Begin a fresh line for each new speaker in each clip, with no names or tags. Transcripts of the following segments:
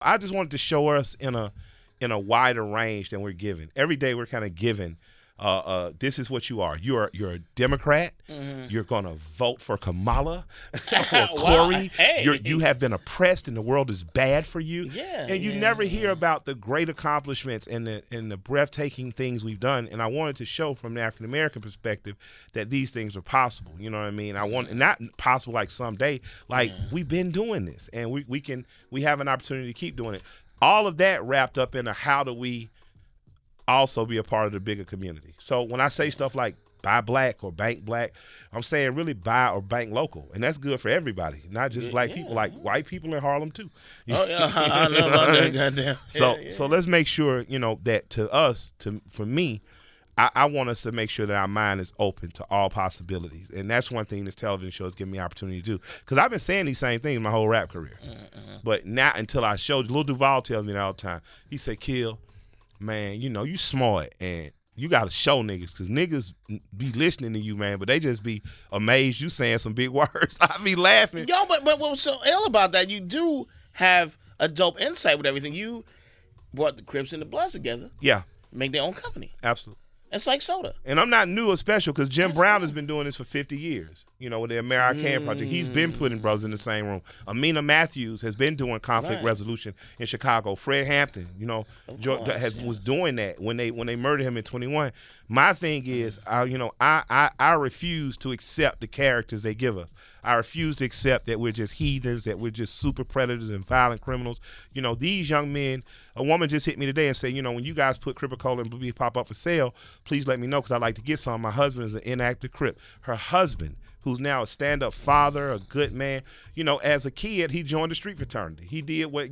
I just wanted to show us in a wider range than we're given. Every day we're kind of given. This is what you are. You're a Democrat.
Mm-hmm.
You're gonna vote for Kamala or
Wow,
Corey.
hey.
You have been oppressed, and the world is bad for you.
Yeah,
and you never hear about the great accomplishments and the breathtaking things we've done. And I wanted to show from the African American perspective that these things are possible. You know what I mean? I want not possible like someday. Like we've been doing this, and we have an opportunity to keep doing it. All of that wrapped up in a how do we also be a part of the bigger community. So when I say stuff like buy black or bank black, I'm saying really buy or bank local. And that's good for everybody, not just black people, like white people in Harlem too.
Oh, yeah, I know about that, goddamn.
So let's make sure, that for me, I want us to make sure that our mind is open to all possibilities. And that's one thing this television show is giving me opportunity to do. Because I've been saying these same things my whole rap career. But not until I showed you. Lil Duval tells me that all the time. He said, Kill, man, you smart and you got to show niggas because niggas be listening to you, man, but they just be amazed you saying some big words. I be laughing.
Yo, but what's so ill about that, you do have a dope insight with everything. You brought the Crips and the Bloods together.
Yeah.
Make their own company.
Absolutely.
It's like soda.
And I'm not new or special because Jim Brown has been doing this for 50 years. With the American Project. He's been putting brothers in the same room. Amina Matthews has been doing conflict resolution in Chicago. Fred Hampton, was doing that when they murdered him in 21. My thing is, I refuse to accept the characters they give us. I refuse to accept that we're just heathens, that we're just super predators and violent criminals. These young men, a woman just hit me today and said, when you guys put Crip Cola and Blue Beef pop up for sale, please let me know because I'd like to get some. My husband is an inactive Crip. Her husband, who's now a stand-up father, a good man. As a kid, he joined the street fraternity. He did what,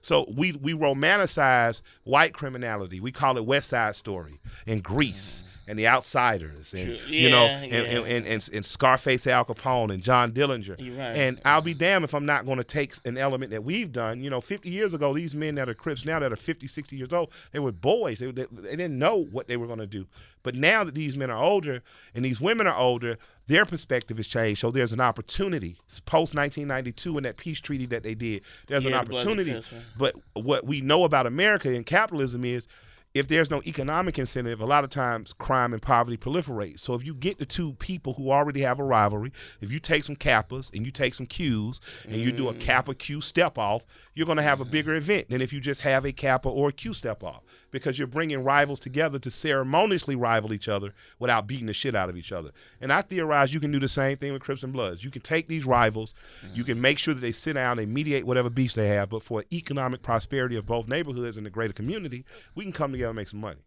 so we romanticize white criminality. We call it West Side Story and Grease and The Outsiders and, and Scarface Al Capone and John Dillinger.
Right.
And I'll be damned if I'm not going to take an element that we've done. 50 years ago, these men that are Crips now that are 50, 60 years old, they were boys. They didn't know what they were going to do. But now that these men are older and these women are older, their perspective has changed. So there's an opportunity. Post-1992 and that peace treaty that they did, there's an opportunity. But what we know about America and capitalism is if there's no economic incentive, a lot of times crime and poverty proliferate. So if you get the two people who already have a rivalry, if you take some Kappas and you take some Qs and you do a Kappa Q step off, you're going to have a bigger event than if you just have a Kappa or a Q step off because you're bringing rivals together to ceremoniously rival each other without beating the shit out of each other. And I theorize you can do the same thing with Crips and Bloods. You can take these rivals, you can make sure that they sit down, they mediate whatever beefs they have, but for economic prosperity of both neighborhoods and the greater community, we can come together and make some money.